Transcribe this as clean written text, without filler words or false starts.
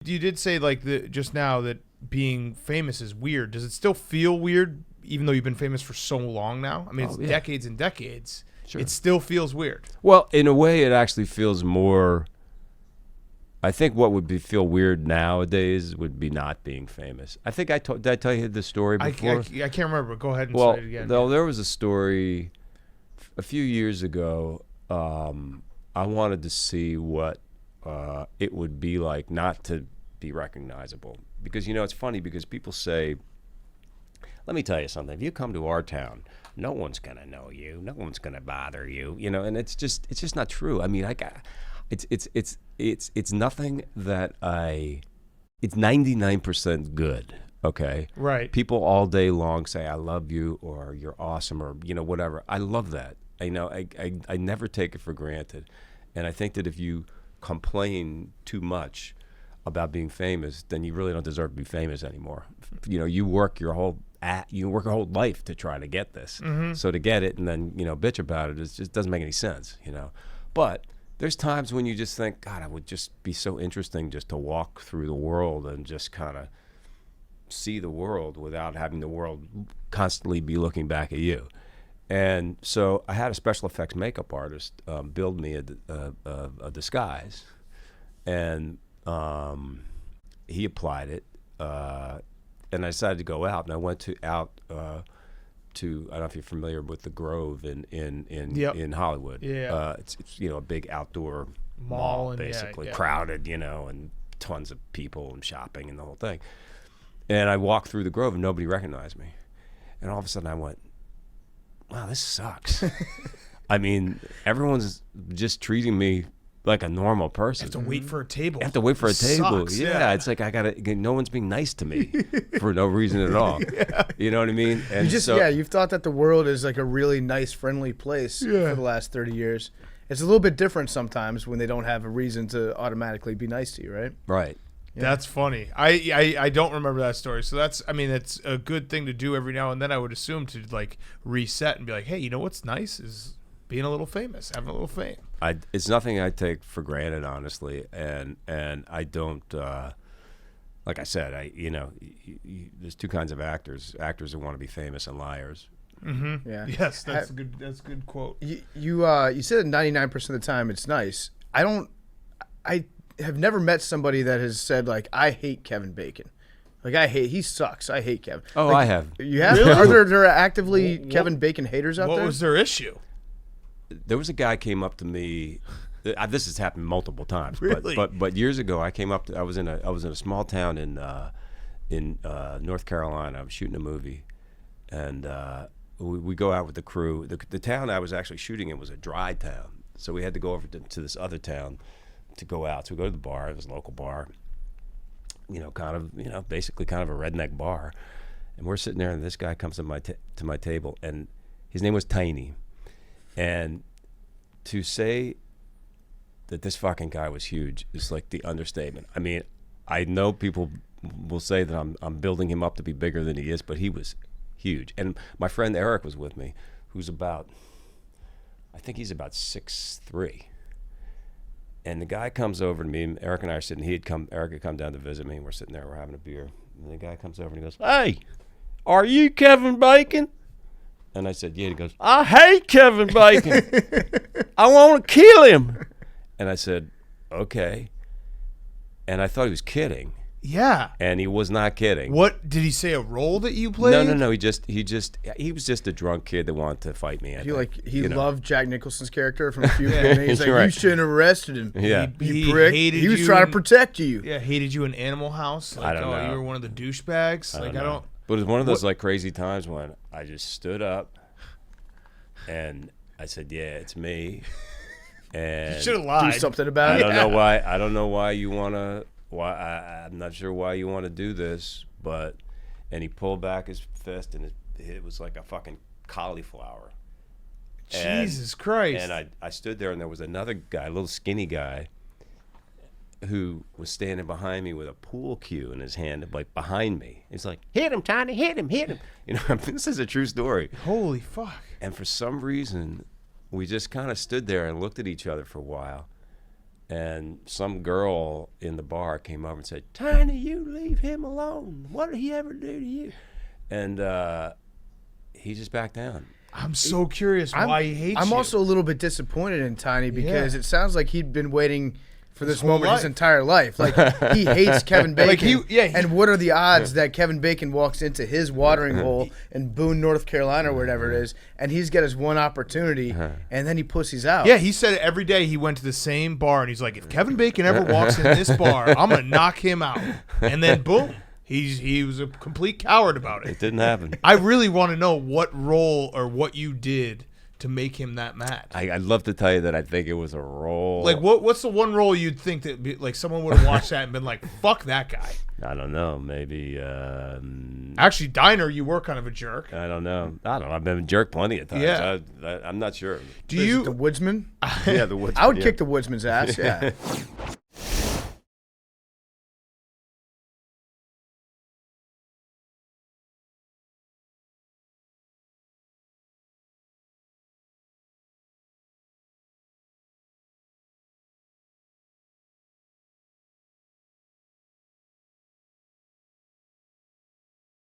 You did say like just now that being famous is weird. Does it still feel weird, even though you've been famous for so long now? I mean, it's decades and decades. Sure. It still feels weird. Well, in a way, it actually feels more. I think what would feel weird nowadays would be not being famous. I think did I tell you the story before? I can't remember. Go ahead and say it again. Well, there was a story a few years ago. I wanted to see what it would be like not to be recognizable. Because, it's funny because people say, let me tell you something. If you come to our town, no one's going to know you. No one's going to bother you. And it's just not true. I mean, it's nothing that it's 99% good. Okay. Right. People all day long say, I love you, or you're awesome, or, whatever. I love that. I never take it for granted. And I think that if you complain too much about being famous, then you really don't deserve to be famous anymore. You work your whole life to try to get this. Mm-hmm. So to get it and then, bitch about it, just doesn't make any sense, But there's times when you just think, God, it would just be so interesting just to walk through the world and just kind of see the world without having the world constantly be looking back at you. And so I had a special effects makeup artist build me a disguise, and he applied it, and I decided to go out, and I went out to I don't know if you're familiar with the Grove in Hollywood. Yeah. It's a big outdoor mall basically, crowded, and tons of people and shopping and the whole thing. And I walked through the Grove and nobody recognized me, and all of a sudden I went, wow, this sucks. I mean, everyone's just treating me like a normal person. You have to wait for a table. I have to wait for a table. Sucks, yeah, it's like no one's being nice to me for no reason at all. Yeah. You know what I mean? And you've thought that the world is like a really nice, friendly place for the last 30 years. It's a little bit different sometimes when they don't have a reason to automatically be nice to you, right? Right. Yeah. That's funny. I don't remember that story. So it's a good thing to do every now and then. I would assume to like reset and be like, hey, you know what's nice is being a little famous, having a little fame. It's nothing I take for granted, honestly, and I don't. Like I said, there's two kinds of actors: actors that want to be famous and liars. Mm-hmm. Yeah. Yes, that's a good quote. You said 99% of the time it's nice. I have never met somebody that has said like, I hate Kevin Bacon. Like he sucks. I hate Kevin. Oh, like, I have. You have? Really? Are there actively Kevin Bacon haters out there? What was their issue? There was a guy came up to me. This has happened multiple times. Really? But years ago, I came up. I was in a small town in North Carolina. I was shooting a movie, and we go out with the crew. The town I was actually shooting in was a dry town, so we had to go over to this other town to go out. So we go to the bar. It was a local bar. Basically kind of a redneck bar, and we're sitting there, and this guy comes to my table, and his name was Tiny. And to say that this fucking guy was huge is like the understatement. I mean, I know people will say that I'm building him up to be bigger than he is, but he was huge. And my friend Eric was with me, who's I think he's about 6'3". And the guy comes over to me, and Eric and I are sitting. Eric had come down to visit me, and we're sitting there, we're having a beer. And the guy comes over and he goes, "Hey, are you Kevin Bacon?" And I said, yeah. He goes, "I hate Kevin Bacon. I want to kill him." And I said, okay. And I thought he was kidding. Yeah. And he was not kidding. What did he say? A role that you played? No. He was just a drunk kid that wanted to fight me. He loved Jack Nicholson's character from a few. He's like, right. You shouldn't have arrested him. Yeah. He prick. He was trying to protect you. Yeah. Hated you in Animal House. Like, I don't know. You were one of the douchebags. I don't. But it was one of those like crazy times when I just stood up and I said, "Yeah, it's me." And you should have lied. Do something about it. I don't know why you want to. I'm not sure why you want to do this, but and he pulled back his fist and it was like a fucking cauliflower. Jesus Christ! And I stood there and there was another guy, a little skinny guy, who was standing behind me with a pool cue in his hand, like behind me. He's like, "Hit him, Tiny, hit him, hit him." This is a true story. Holy fuck. And for some reason, we just kind of stood there and looked at each other for a while. And some girl in the bar came over and said, "Tiny, you leave him alone. What did he ever do to you?" And he just backed down. I'm so curious why he hates you. I'm also a little bit disappointed in Tiny because Yeah. it sounds like he'd been waiting for this whole moment his life. entire life. Like, he hates Kevin Bacon. And what are the odds that Kevin Bacon walks into his watering hole in Boone, North Carolina, or whatever it is, and he's got his one opportunity, and then he pussies out? Yeah, he said every day he went to the same bar, and he's like, if Kevin Bacon ever walks in this bar, I'm going to knock him out. And then, boom, he was a complete coward about it. It didn't happen. I really want to know what role or what you did to make him that mad. I'd love to tell you that I think it was a role. Like, what's the one role you'd think that like someone would have watched that and been like, fuck that guy? I don't know. Maybe. Actually, Diner, you were kind of a jerk. I don't know. I've been a jerk plenty of times. Yeah. I'm not sure. Do Is you? it the Woodsman? Yeah, the Woodsman. I would yeah. kick the Woodsman's ass, yeah.